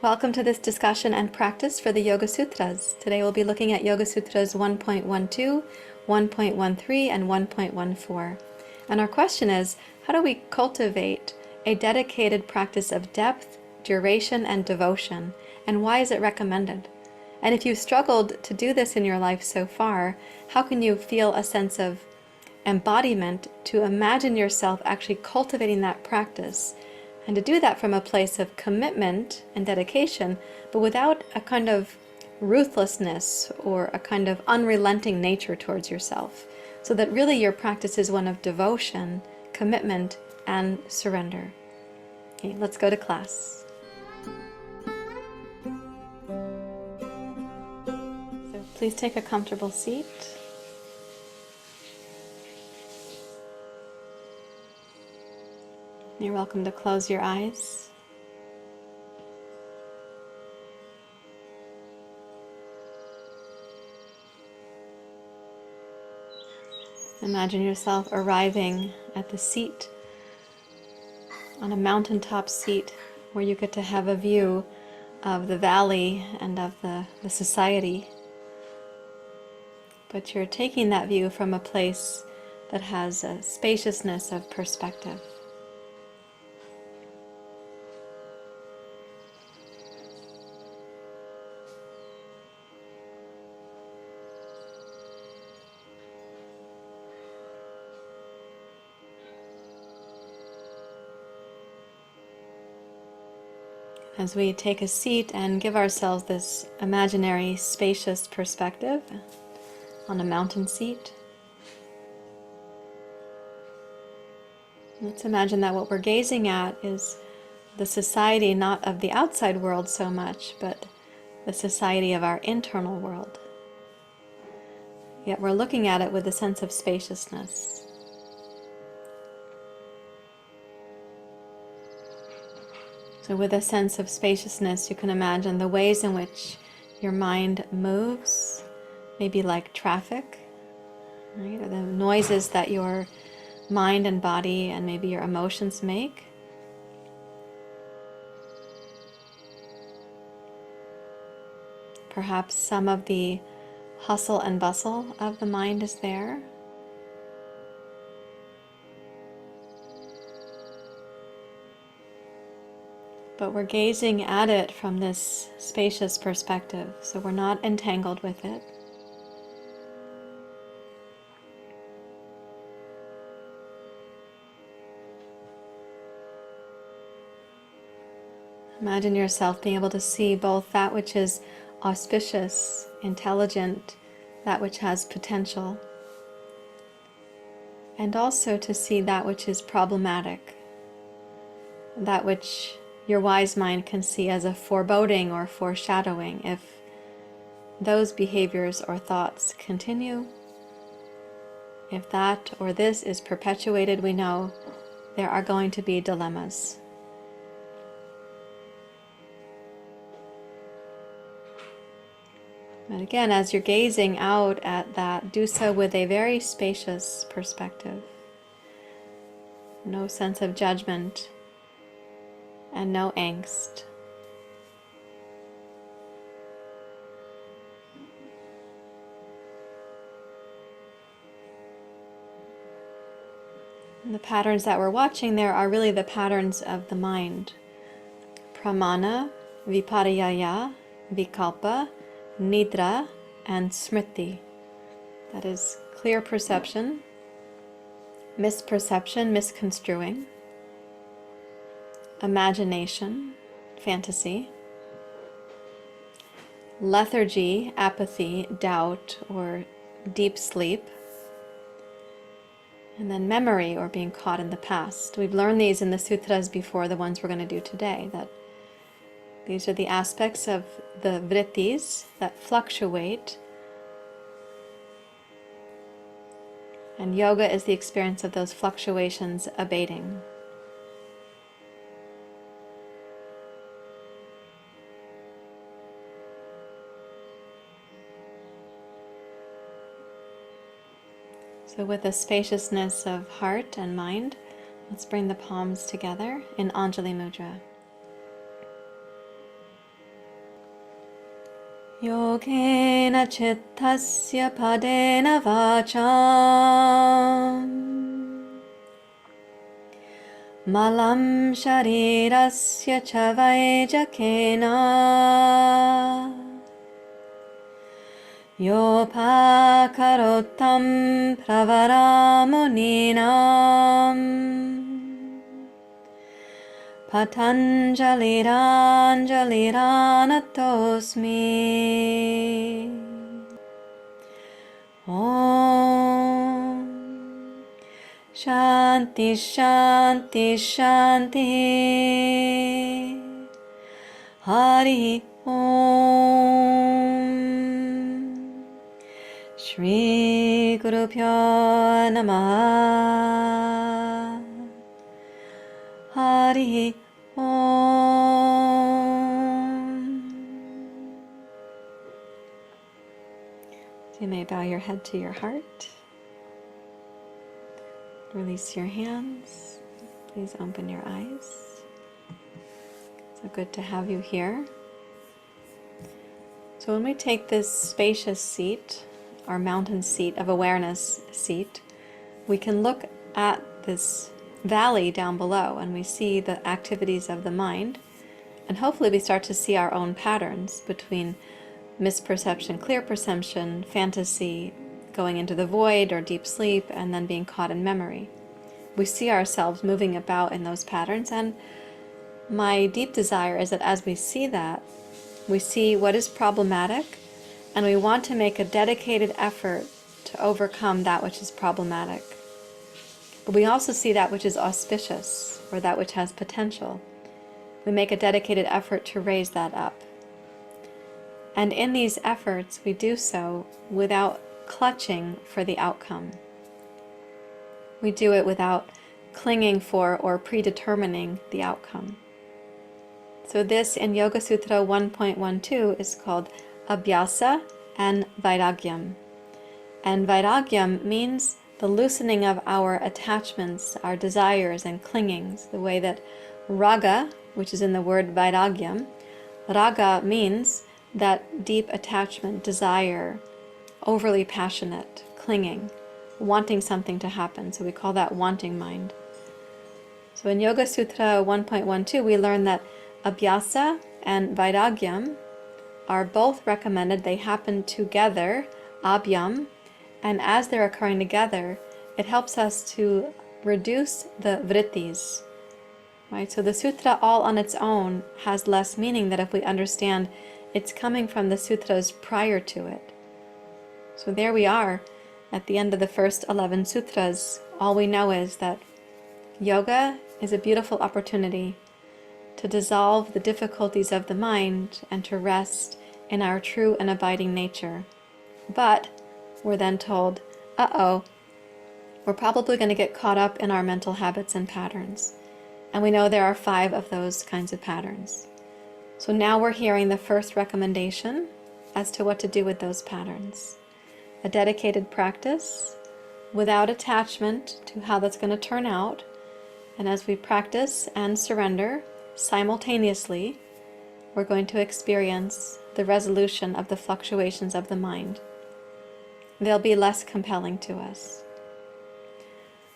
Welcome to this discussion and practice for the Yoga Sutras. Today we'll be looking at Yoga Sutras 1.12, 1.13, and 1.14. And our question is, how do we cultivate a dedicated practice of depth, duration, and devotion? And why is it recommended? And if you've struggled to do this in your life so far, how can you feel a sense of embodiment to imagine yourself actually cultivating that practice? And to do that from a place of commitment and dedication, but without a kind of ruthlessness or a kind of unrelenting nature towards yourself, so that really your practice is one of devotion, commitment, and surrender. Okay, let's go to class. So please take a comfortable seat. You're welcome to close your eyes. Imagine yourself arriving at the seat, on a mountaintop seat, where you get to have a view of the valley and of the society. But you're taking that view from a place that has a spaciousness of perspective. As we take a seat and give ourselves this imaginary spacious perspective on a mountain seat, let's imagine that what we're gazing at is the society not of the outside world so much, but the society of our internal world. Yet we're looking at it with a sense of spaciousness. So with a sense of spaciousness, you can imagine the ways in which your mind moves, maybe like traffic, right? Or the noises that your mind and body and maybe your emotions make. Perhaps some of the hustle and bustle of the mind is there. But we're gazing at it from this spacious perspective, so we're not entangled with it. Imagine yourself being able to see both that which is auspicious, intelligent, that which has potential, and also to see that which is problematic, that which your wise mind can see as a foreboding or foreshadowing. If those behaviors or thoughts continue, if that or this is perpetuated, we know there are going to be dilemmas. But again, as you're gazing out at that, do so with a very spacious perspective. No sense of judgment and no angst. And the patterns that we're watching there are really the patterns of the mind. Pramana, vipariyaya, vikalpa, nidra, and smriti. That is clear perception, misperception, misconstruing, imagination, fantasy, lethargy, apathy, doubt, or deep sleep, and then memory, or being caught in the past. We've learned these in the sutras before, the ones we're going to do today, that these are the aspects of the vrttis that fluctuate, and yoga is the experience of those fluctuations abating. So with the spaciousness of heart and mind, let's bring the palms together in Anjali Mudra. Yogena chittasya padena vacham malam sharirasya cha vaijakena yopakarotam pravaramuninam Patanjaliranjaliranatosmi. Om Shanti Shanti Shanti Hari Om Shri Guru Pyo Namaha Hari You may bow your head to your heart. Release your hands. Please open your eyes. So good to have you here. So when we take this spacious seat, our mountain seat of awareness seat, we can look at this valley down below and we see the activities of the mind, and hopefully we start to see our own patterns between misperception, clear perception, fantasy, going into the void or deep sleep, and then being caught in memory. We see ourselves moving about in those patterns, and my deep desire is that as we see that, we see what is problematic, and we want to make a dedicated effort to overcome that which is problematic. But we also see that which is auspicious, or that which has potential. We make a dedicated effort to raise that up. And in these efforts, we do so without clutching for the outcome. We do it without clinging for or predetermining the outcome. So this in Yoga Sutra 1.12 is called Abhyasa and Vairagyam. And Vairagyam means the loosening of our attachments, our desires and clingings, the way that Raga, which is in the word Vairagyam, Raga means that deep attachment, desire, overly passionate, clinging, wanting something to happen. So we call that wanting mind. So in Yoga Sutra 1.12, we learn that Abhyasa and Vairagyam are both recommended. They happen together, Abhyam, and as they're occurring together, it helps us to reduce the vrttis. Right? So the sutra all on its own has less meaning than if we understand it's coming from the sutras prior to it. So there we are at the end of the first 11 sutras. All we know is that yoga is a beautiful opportunity to dissolve the difficulties of the mind and to rest in our true and abiding nature. But we're then told, we're probably going to get caught up in our mental habits and patterns. And we know there are 5 of those kinds of patterns. So now we're hearing the first recommendation as to what to do with those patterns. A dedicated practice without attachment to how that's going to turn out. And as we practice and surrender simultaneously, we're going to experience the resolution of the fluctuations of the mind. They'll be less compelling to us.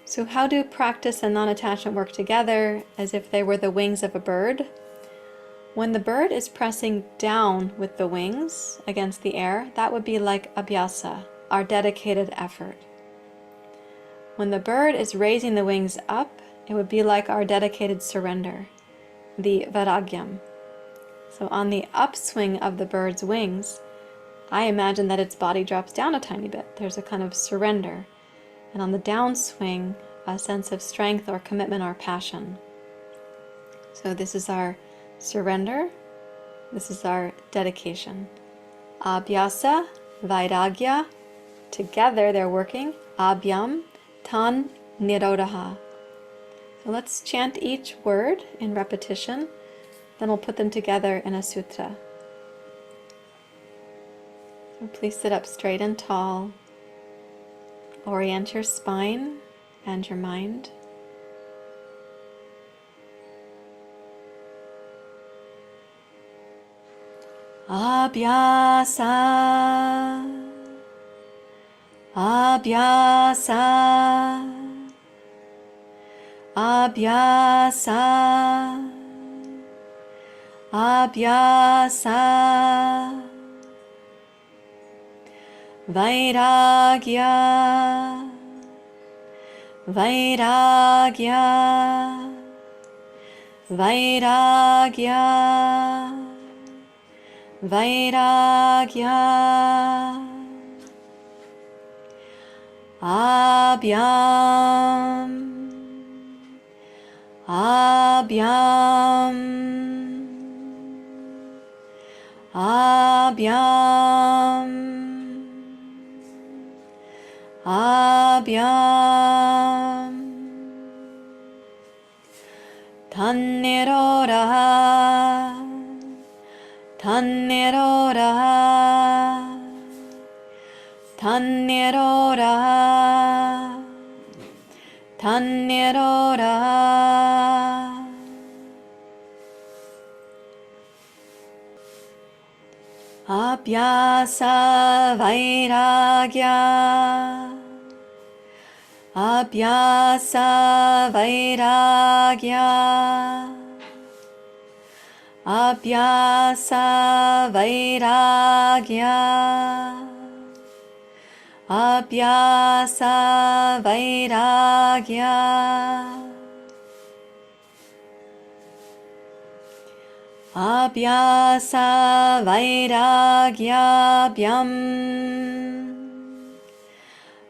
So how do practice and non-attachment work together as if they were the wings of a bird? When the bird is pressing down with the wings against the air, that would be like abhyasa, our dedicated effort. When the bird is raising the wings up, it would be like our dedicated surrender, the vairagyam. So on the upswing of the bird's wings, I imagine that its body drops down a tiny bit. There's a kind of surrender. And on the downswing, a sense of strength or commitment or passion. So this is our surrender. This is our dedication. Abhyasa, vairagya, together they're working. Abhyam, tan, nirodha. So let's chant each word in repetition. Then we'll put them together in a sutra. So please sit up straight and tall. Orient your spine and your mind. Abhyasa, abhyasa, abhyasa, abhyasa, vairagya, vairagya, vairagya, vairagya, abhyam, abhyam, abhyam, abhyam, tanniroraha, tanniroraha, tanniroraha, tanniroraha, abhyasa vairagya, abhyasa vairagya, abhyasa vairagya, abhyasa vairagya, abhyasa vairagyabhyam,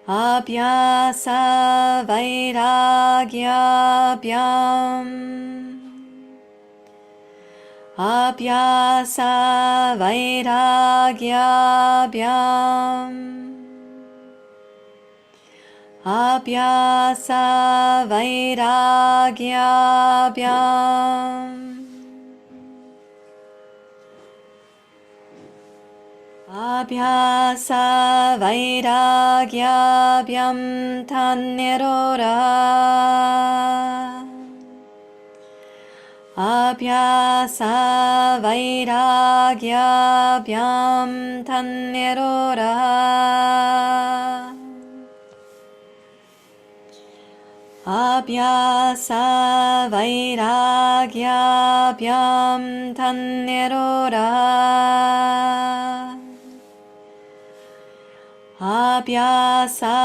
abhyasa vairagyabhyam, abhyasa vairagyabhyam, abhyasa vairagyabhyam, abhyasa vairagyabhyam tanniroraha, abhyasa vairagyabhyam tanniroraha, abhyasa vairagyabhyam tanniroraha, abhyasa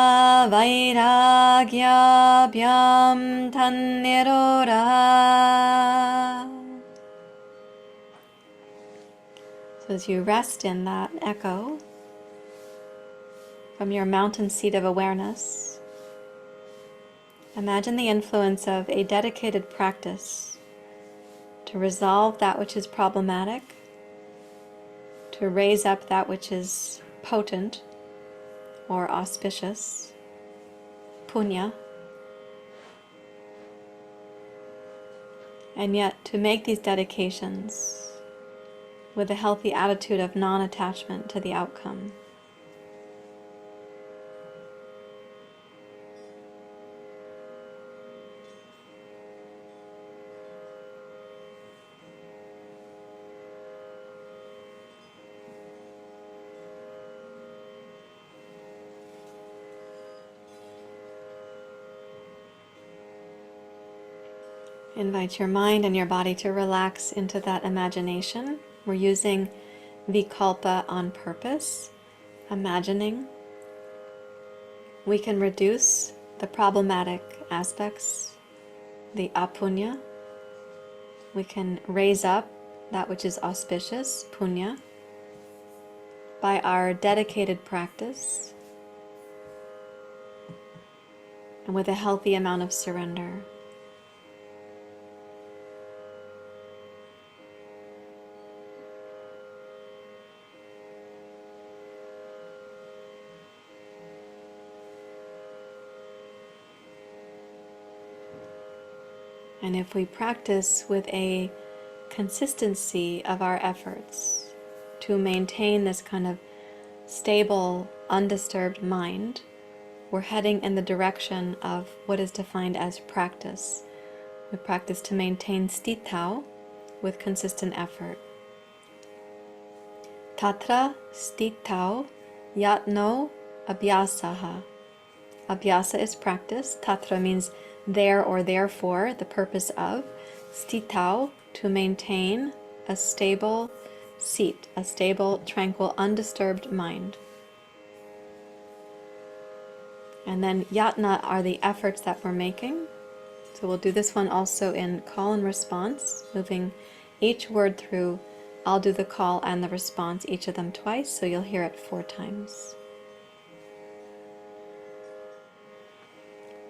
vairagyabhyam tanniroraha. So as you rest in that echo from your mountain seat of awareness, imagine the influence of a dedicated practice to resolve that which is problematic, to raise up that which is potent or auspicious, punya, and yet to make these dedications with a healthy attitude of non-attachment to the outcome. Invite your mind and your body to relax into that imagination. We're using vikalpa on purpose, imagining. We can reduce the problematic aspects, the apunya. We can raise up that which is auspicious, punya, by our dedicated practice and with a healthy amount of surrender. And if we practice with a consistency of our efforts to maintain this kind of stable, undisturbed mind, we're heading in the direction of what is defined as practice. We practice to maintain stithau with consistent effort. Tatra stitau yatno abhyasaha. Abhyasa is practice. Tatra means there or therefore, the purpose of. Stitau, to maintain a stable seat, a stable, tranquil, undisturbed mind. And then yatna are the efforts that we're making. So we'll do this one also in call and response, moving each word through. I'll do the call and the response, each of them twice, so you'll hear it 4 times.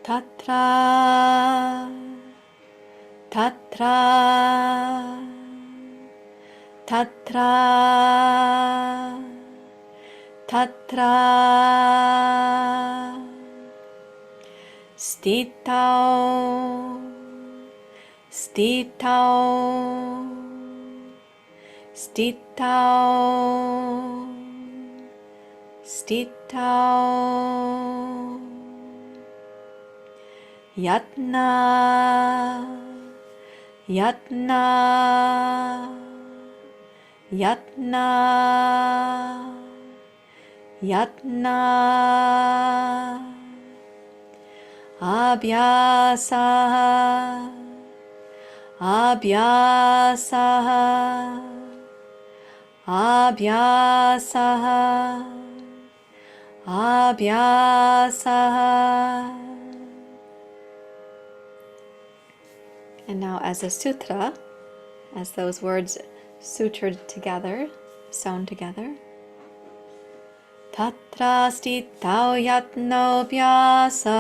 Tatra, tatra, tatra, tatra, stitau, stitau, stitau, stitau, yatna, yatna, yatna, yatna, abhyasa, abhyasa, abhyasa, abhyasa. And now as a sutra, as those words sutured together, sewn together. Tatra stitau yatno abhyasa.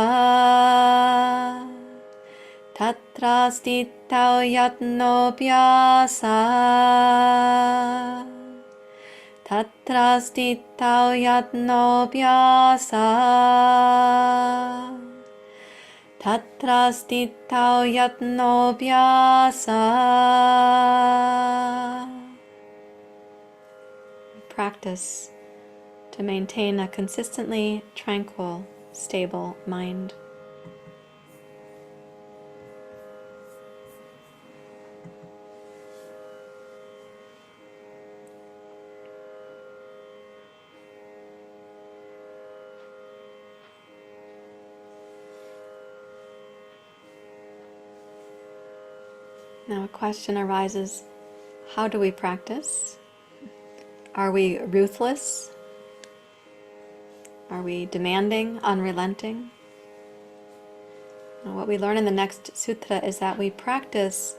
Tatra stitau yatno abhyasa. Tatra stitau yatno abhyasa. Tatra stitau yatno abhyasa. Practice to maintain a consistently tranquil, stable mind. Now a question arises, how do we practice? Are we ruthless? Are we demanding, unrelenting? Now, what we learn in the next sutra is that we practice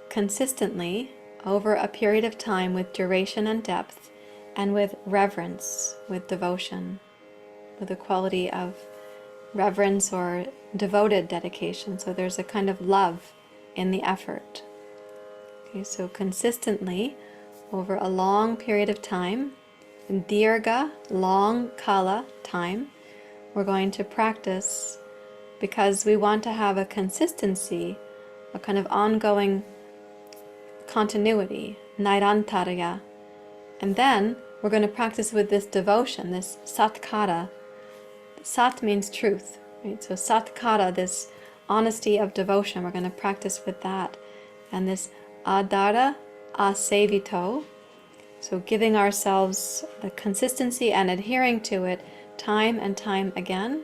consistently over a period of time with duration and depth, and with reverence, with devotion, with a quality of reverence or devoted dedication. So there's a kind of love in the effort. Okay, so consistently over a long period of time, dirga, long kala, time, we're going to practice because we want to have a consistency, a kind of ongoing continuity, nairantarya. And then we're going to practice with this devotion, this satkara. Sat means truth, right? So satkara, this honesty of devotion, we're going to practice with that. And this adara asevito, so giving ourselves the consistency and adhering to it time and time again.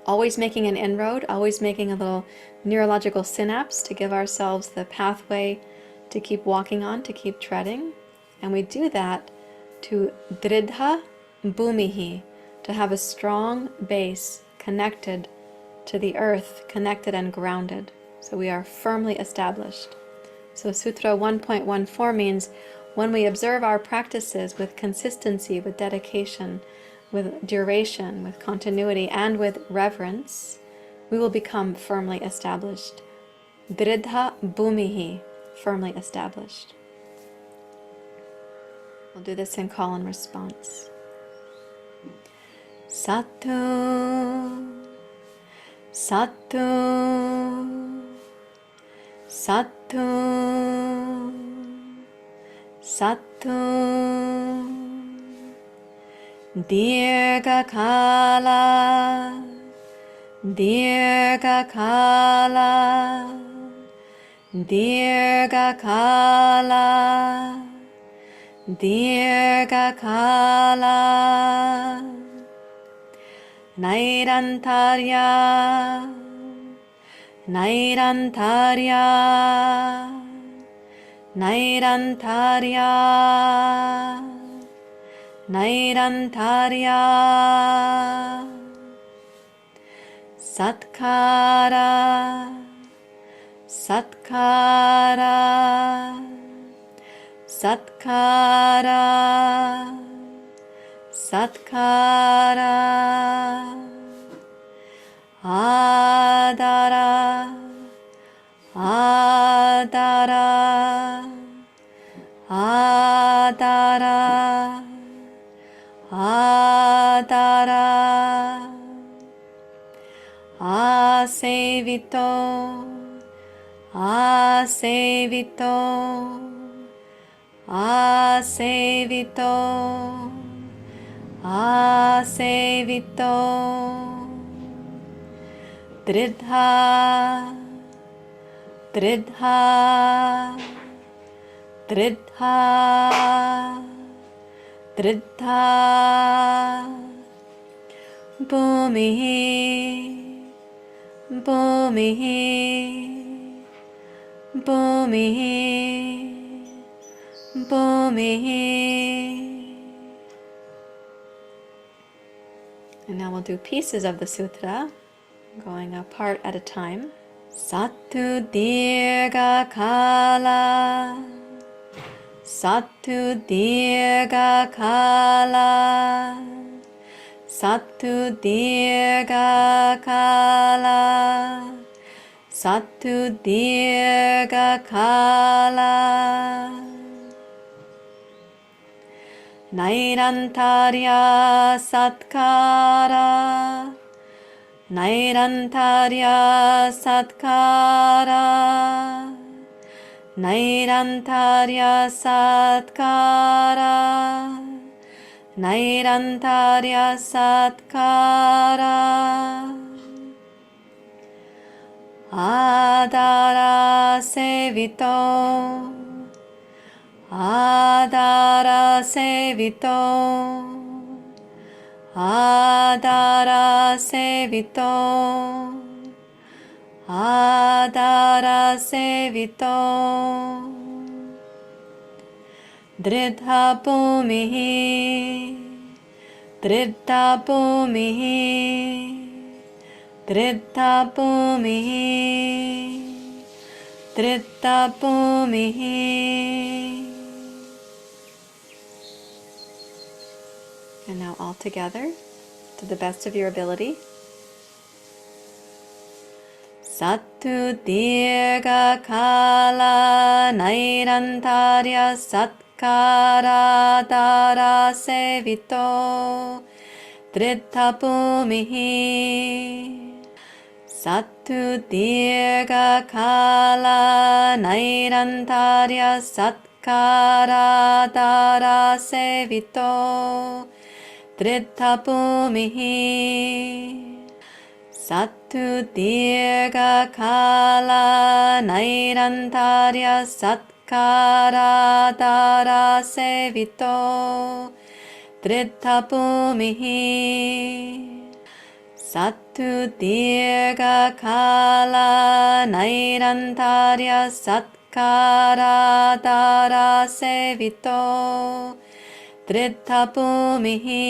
Always making an inroad, always making a little neurological synapse to give ourselves the pathway to keep walking on, to keep treading. And we do that to dridha bhumihi, to have a strong base connected to the earth, connected and grounded. So we are firmly established. So Sutra 1.14 means when we observe our practices with consistency, with dedication, with duration, with continuity, and with reverence, we will become firmly established. Dridha bhumihi, firmly established. We'll do this in call and response. Satu, satu, satu, satu, dirga kala, dirga kala, dirga kala, dirghakala nairantarya nairantarya nairantarya nairantarya satkara satkara satkara satkara adara adara adara adara asevito asevito asevito asevito dridha dridha dridha dridha bhumihi bhumihi bhumihi bhumihi. And now we'll do pieces of the sutra, going a part at a time. Sattu dirghakala Sattu dirghakala Sattu dirghakala Sattu dirghakala nairantarya satkara nairantarya satkara nairantarya satkara nairantarya satkara adara sevito adara sevito adara sevito adara sevito dridha bhumihi dridha bhumihi dridha bhumihi dridha bhumihi. And now all together, to the best of your ability. Sattu dirghakala nairantarya satkara dara sevito dridha bhumihi. Sattu dirghakala nairantarya satkara dara sevito dridha bhumihi. Sattu dirghakala nairantarya satkara dara sevito dridha bhumihi. Sattu dirghakala nairantarya satkara dara sevito dridha bhumihi.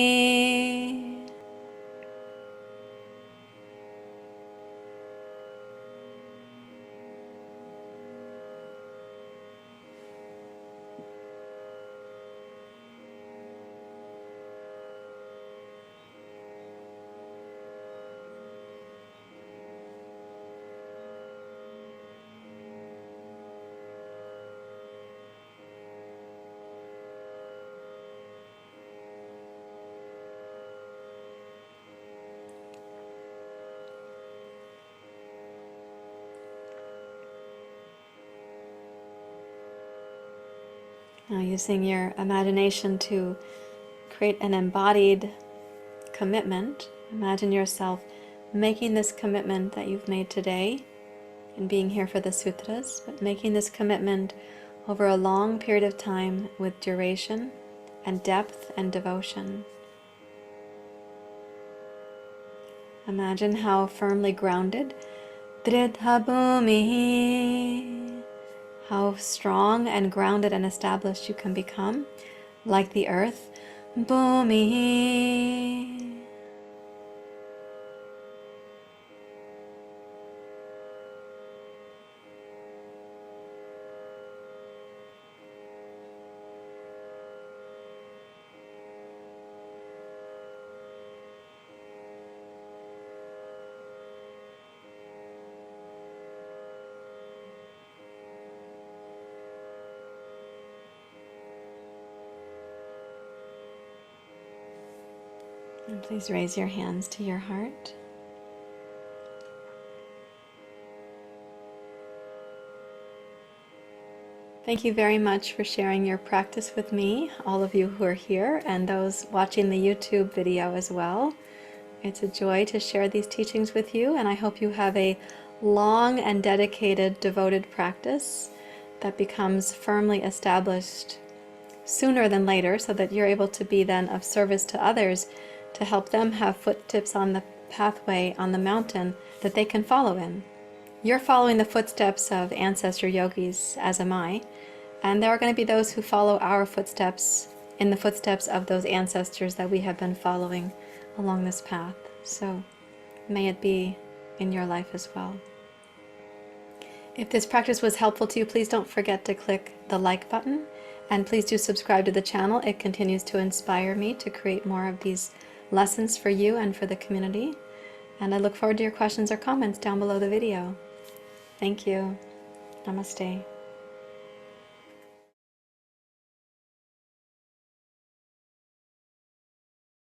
Now using your imagination to create an embodied commitment, imagine yourself making this commitment that you've made today in being here for the sutras, but making this commitment over a long period of time with duration and depth and devotion. Imagine how firmly grounded, Dritha Bhumi, how strong and grounded and established you can become, like the earth, Bhumi. And please raise your hands to your heart. Thank you very much for sharing your practice with me, all of you who are here and those watching the YouTube video as well. It's a joy to share these teachings with you, and I hope you have a long and dedicated, devoted practice that becomes firmly established sooner than later, so that you're able to be then of service to others, to help them have footsteps on the pathway on the mountain that they can follow in. You're following the footsteps of ancestor yogis, as am I, and there are going to be those who follow our footsteps in the footsteps of those ancestors that we have been following along this path. So may it be in your life as well. If this practice was helpful to you, please don't forget to click the like button, and please do subscribe to the channel. It continues to inspire me to create more of these lessons for you and for the community. And I look forward to your questions or comments down below the video. Thank you. Namaste.